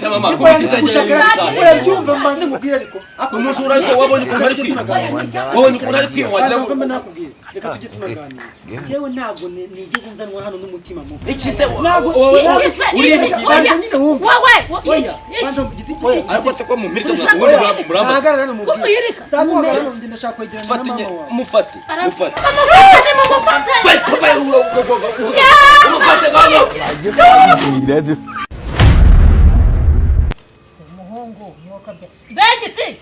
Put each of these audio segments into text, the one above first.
ufata mama gushaka byumva mbanze mubwire ariko umushura ariko wabonye ko ari kwiba wabonye ko ari kwiba wagira ngo nakubwire reka tujye tunaganira jewe ntago nigeze nzanwa hano n'umutima mubi iki se ntago uriye kibanza nyine wumva wowe banza giti ariko se ko mu mirika muramba ahagarara no mubwire sako ahagarara ndashaka kwegerana na mama wawe mufate umuhungu yokabye begiti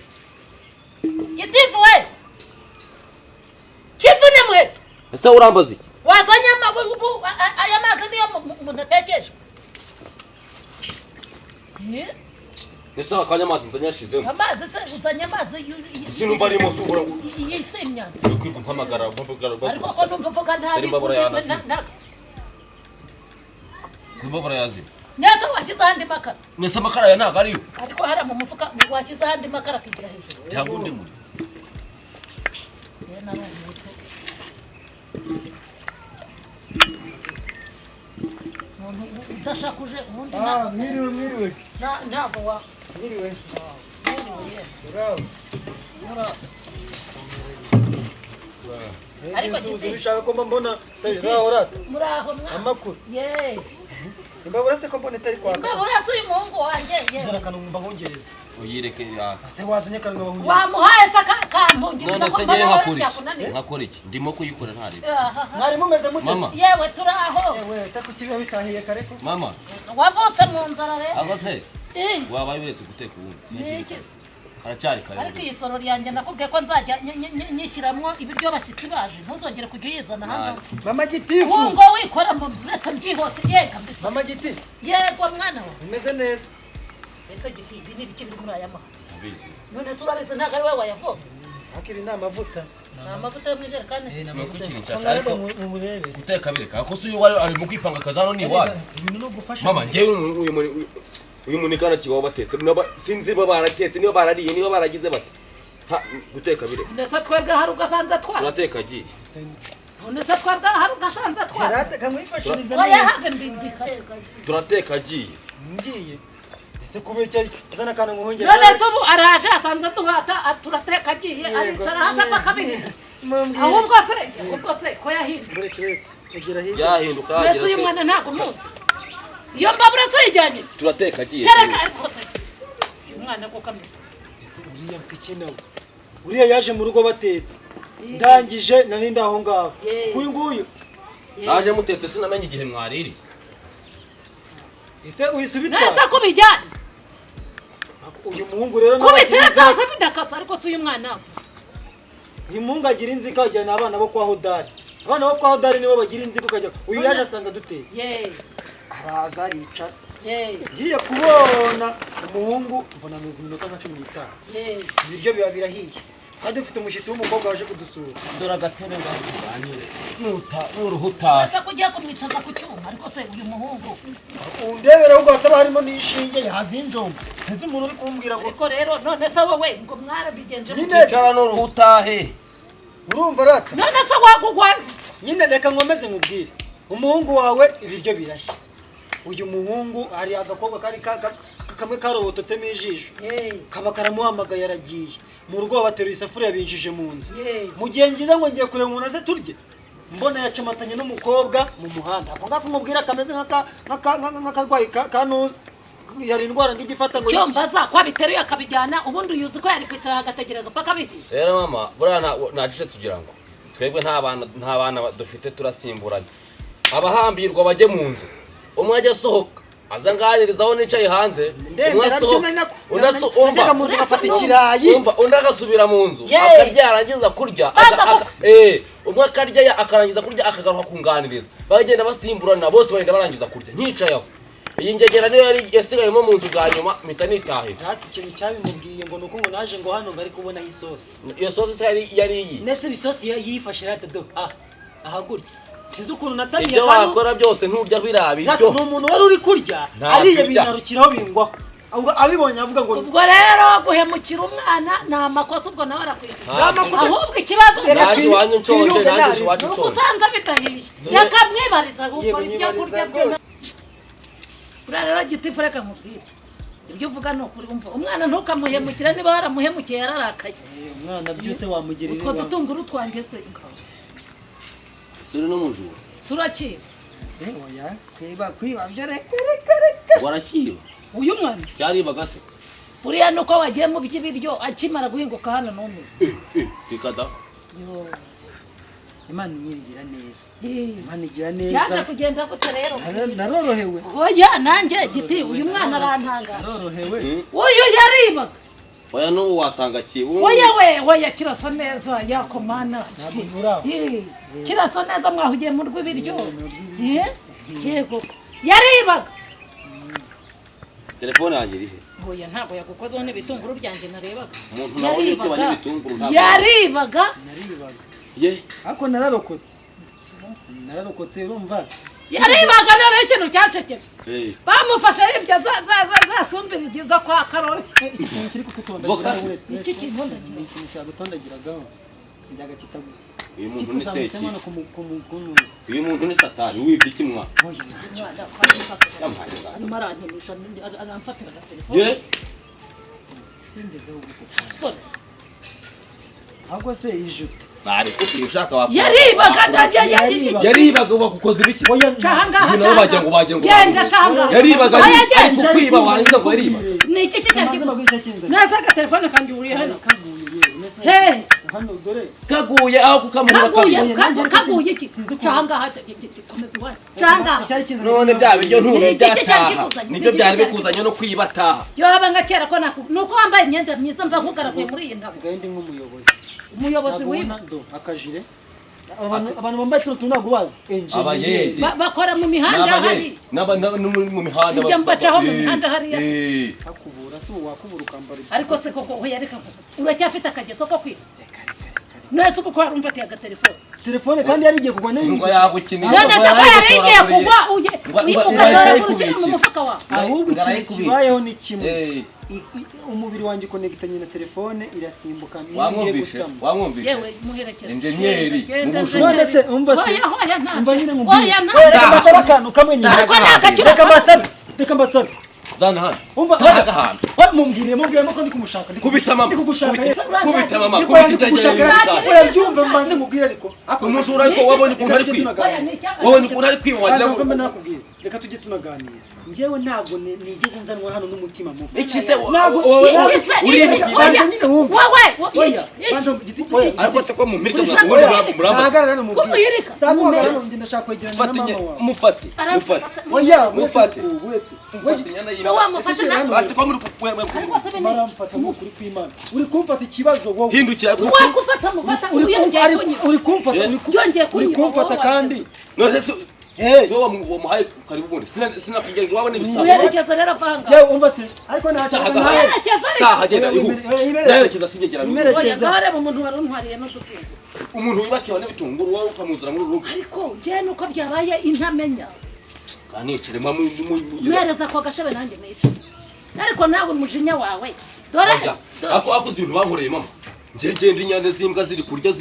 gitifu we chifune mwetu ese urambazi wazanya aya mazi niyo munatekeje ese akanya mazi nzanyashizemo amazi se uzanya amazi sinumva arimo sungura yisemya kwiga mpamagara ariko ko numva vuga ntabi kumbabura yazi neza washyize ahandi makara nese amakara ya ntago ariyo ariko hara mu mufuka washyize ahandi makara kigira hejuru cyangwa undi muri udashakuje ubundi mwiriwe ntabwo wa mwiriwe ariko bishaka ko mbona rata muraho mwa amakuru ye imbabura se ko mbona itari kwaka imbabura se uyu muhungu wanjye ye zara kanumba hongereza uyireke ya se wazanye kanumba hongereza wamuhaye se kampungiriza none se ngiye nkakora iki ndimo kuyikora ntari mwari mumeze mute mama yewe turaho yewe se kukibe bitahiye kare ko mama wavutse mu nzara rero abo se wabaye uretse guteka ubundi niki aracyari kare ariko iyi soro ryanjye nakubwiye ko nzajya nyishyiramo ibiryo bashyitsi baje ntuzongere kujya uyizana hanga mama gitifu wungo wikora mu leta mbyihose yega mbese mama giti yego mwana we umeze neza ese giti ibi ni ibiki biri muri aya mazi none se urabizi ntabwo ari wowe wayavomye akiri ni amavuta ni amavuta yo mu ijerekani se nuko ikintu cyashaka ariko guteka bireka ko se uyu wari ari mu kwipanga kazano ni iwawe mama ngewe uyu munikana kibaho batetse sinzi bo baratetse niba barariye niba baragize bate guteka bireka ndetse twebwe hari ugasanze twara turateka agiye none se twebwe hari ugasanze twara rateka mwifashirize oya have mbibika turateka agiye ngiye ese kubeke azana kana muhongera none se ubu araje asanze duhata turateka agiye aricara hasi akabiri ahubwo se ko yahinduka buretse egera hirya yahinduka mbese uyu mwana ntabwo muzi iyo mbabura se yijyanye turateka agiye tereka ariko se umwana ko kameze uriya mpiki nawe uriya yaje mu rugo batetse ndangije nari ndaho ngaho uyu nguyu aje mutetse sinamenye igihe mwariri ese uyisubitwa neza ko bijyanye uyu muhungu rero kubiteretse hose bidakasa ariko se uyu mwana uyu muhungu agira inzika ajyana abana bo kwa Hodari abana bo kwa Hodari nibo bagira inzika ukajya uyu yaje asanga dutetse araza aricara ngiye kubona umuhungu mbona ameze iminota nka 15 ibiryo biba birahiye kandi ufite umushyitsi w'umukobwa waje kudusura dore agatebe ngaganire n'uruhuta ese kugiye kumwicaza ku cyuma ariko se uyu muhungu undebere ahubwo hataba harimo n'ishinge yazinjomba ese umuntu uri kumbwira ngo ariko rero none se wowe ngo mwarabigenje nicara n'uruhutahe urumva rata none se wagugwanze nyine reka nkomeze nkubwire umuhungu wawe ibiryo birashya uyu muhungu hari agakobwa kari kamwe karobototsemo ijisho kaba karamuhamagaye aragiye mu rugo bateruye isafuriya binjije mu nzu mu gihe ngize ngo ngiye kureba umuntu aze turye mbona yacomatanye n'umukobwa mu muhanda ako ngako mubwira kameze nk'akarwayi ka nuza yari indwara ngigifata ngo cyombaza kwa biteruye akabijyana ubundi uyuzi ko yari kwicara agategereza paka bihi rero mama burana nacishe tugira ngo twebwe nta bana dufite turasimburanye abahambirwa baje mu nzu umwe ajya sohoka aza nganirizaho nicaye hanze umwe asohoka mu nzu afata ikirayi undi agasubira mu nzu akarya yarangiza kurya umwe akarya akarangiza kurya akagaruka kunganiriza bagenda basimburana bose bagenda barangiza kurya nkicayeho iyi ngegera niyo yari yasigayemo mu nzu bwa nyuma mpita nitahira ati ikintu cyabimubwiye ngo nuko ngo naje ngo hano ngari kubona isosi iyo sosi yari iyi nese bisosi yifashe rata do aha gurya sinzi ukuntu natamiye ibyo wakora byose nturya birabi byo ni umuntu wari uri kurya ariye binarukiraho bingwaho abibonye avuga ngo ubwo rero guhemukira umwana ni amakosa ubwo nawe arakwiye ahubwo ikibazo naje wanyu nshonje naje wacu nshonje usanze bitahishe yakamwibariza gukora ibyo kurya byo rero gitifu reka nkubwire ibyo uvuga ni ukuri umva umwana ntukamuhemukire niba waramuhemukiye yararakaye umwana byose wamugirira utwo dutunguru twanjye se suri n'umujura surakiba oya kwiba byo reka warakiba uyu mwana cyaribaga se uriya nuko wagiye mu by'ibiryo akimara guhinguka hano none reka da Imana inyirigira neza Imana igira neza yaje kugenda gute rero narorohewe oya nanjye giti uyu mwana arantangaje narorohewe uyu yaribaga oya n'ubu wasanga kiba oya kirasa neza yakomana kirasa neza mwahugiye mu rw'ibiryo yego yaribaga telefone yanjye irihe oya ntabwo yagukozeho n'ibitunguru byanjye narebaga umuntu nabonye ko bari ibitunguru ntabwo yaribaga ye ako nararokotse urumva yaribaga none ikintu cyancekeje bamufashe yibyo zasumbirigiza kwa Karoli ikintu kiri kukutondagira uretse iki kintu ndagira ikintu cyagutondagiragaho njyaga kitaguye uyu muntu ni seki kumukunuza uyu muntu ni satani wibye ikimwa marankinisha aramfatira telefone ye singezeho sore ahubwo se ijute bari kuko ushaka wa yaribaga yaribaga bagukoze ibiki cahanga nabo bagira ngo genda cahanga yaribaga ari kukwiba wangiza ngo yariba ni iki neza ka telefone kanjye uriye hano he hano dore kaguye aho kukamuhura kaguye iki cahanga komeza iwawe cahanga none bya biryo ntubi byataha nibyo byari bikuzanye no kwibataha yoba nka kera ko nuko wambaye imyenda myiza mva nkugaraguye muri iyi ndabo sigaye ndi nk'umuyobozi wiba akajire abantu bambaye tuntu ntabwo bazi abayede bakora mu mihanda hari mu mihanda sijya mbacaho mu mihanda hariya akubura si wakubura ukambara ariko se koko we yareka uracyafite akageso ko kwiba nese uko warumva ati agatelefone telefone kandi yari igiye kugwa ngo yagukinira none se ko yari igiye kugwa ukagora kurushyira mu mufuka wawe ahubwo ikintu kibayeho ni kimwe umubiri wanjye konegitanye na telefone irasimbuka ngiye gusama wamwumvise yewe muherekeze engineeri none se umva se oya nta umva nyine mu oya nta reka mbasabe akantu kamwe nyine reka mbasabe zana hano umva hano mumbwire ko ndi kumushaka kubita mama kubita mama kubita oya byumve mbanze mubwire ariko umujura ariko wabonye ukuntu ari kwiba wabonye ukuntu ari kwiba wagira ngo nakubwire reka tujye tunaganira njyewe ntabwo nigeze nzanwa hano n'umutima mubi iki se ariko se ko mu mirika murahagarara no mubwire saguhagarara no ndashaka kwegerana na mama wawe mufate oya mufate basi ko muri maramfata kuri kw'Imana uri kumfata ikibazo wowe hindukira uri kumfata kandi none se so muhaye karibu bundi sinakubwira ngo wabone bisaba uherekeza rero vanga yewe umva se ariko uherekeza tahagenda iherekeza singegera oya ngareba umuntu wari untwariye no dutunga umuntu wibakiwe n'ibitunguru wowe ukamuzura muri rugo ariko je nuko byabaye intamenya kanicire mereza ko gatebe nanjye nice ariko nawe mujinya wawe dore akoze ibintu bankoreye mama ngegenda inyane z'imbwa ziri kurya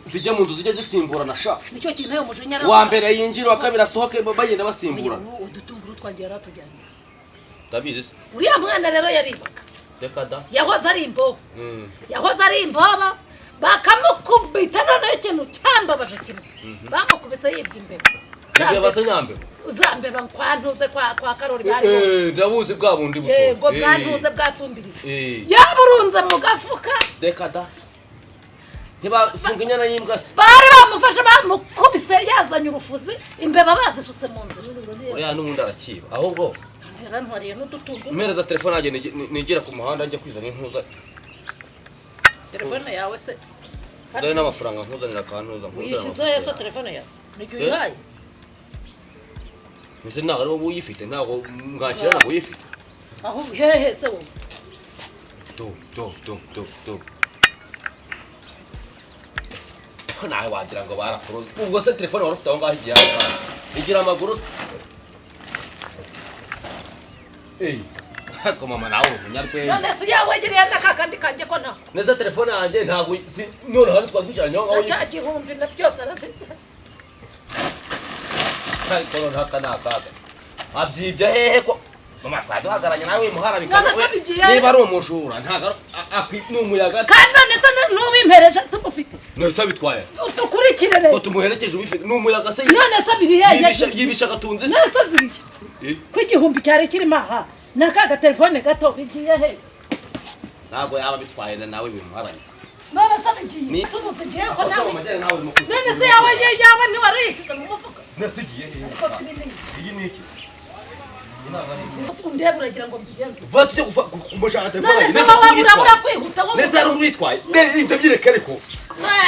zijya mu nzu zijya zisimburana sha nicyo kintu yo mujinya wa mbere yinjira wa kabiri asohoke bagenda basimburana udutunguru twagiye ratujyanye ndabizi se uriya mwana rero yaribaga reka da yahoze ari imboba bakamukubita noneho ikintu cyambabaje kimwe bamukubise yibwa imbeba imbeba zo nyambeba uzambeba kwantuze kwa Karoli bari ndabuzi bwa bundi buto yego bwantuze bwasumbirije yaburunze mu gafuka reka da ntibafunga inyana y'imbwa se bari bamufashe bamukubise yazanye urufuzi imbeba bazishutse mu nzu uriya n'ubundi arakiba ahubwo yarantwariye n'udutungo mpereza telefone yanjye nigira ku muhanda njya kwizana intuza telefone yawe se dore n'amafaranga nkuzanira akantuza uyishyizeho yose telefone yawe nijye uyihaye mbese ntabwo ari wowe uyifite ntabwo mwakira ntabwo uyifite aho hehe se wowe nawe wagira ngo barakuroze ubwo se telefone wari ufite aho ngaho igihe igira amaguru ariko mama nawe uri umunyarwenya none se yawegereye n'akakandi kanjye ko nako neza telefone yanjye ntabwo none hano twatwicaranye aho ngaho cya gihumbi na byose arabirya ariko none haka ni akaga abyibye hehe ko mama twaduhagaranye nawe muharabika niba ari umujura ntago n'umuyaga kandi none se n'ubimpereje tumufite nose bitwaye tukurikire rero tumuherekeje ubifite n'umuyaga se none se biri yibisha gatunze none se ziri ko igihumbi cyari kirimo aha nakaga telefone gato bigiye he ntago yaba bitwaye nawe bimuharanye none se bigiye tumuze giye ko nawe none se yawe ni warishyize mu mufuka nasigiye iyi ni iki ndebe uragira ngo mbigenze vatse kumushaka telefone urabura kwihuta wowe nese ari umwitwaye ibyo byireke ariko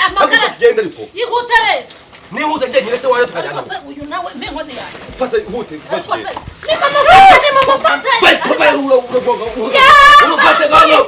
amagara tugenda ariko yihute rero nihuta njye nyine se waje tukajyana uyu nawe mpenkone yawe fata ihute ni mama fata bye bye urumufate gano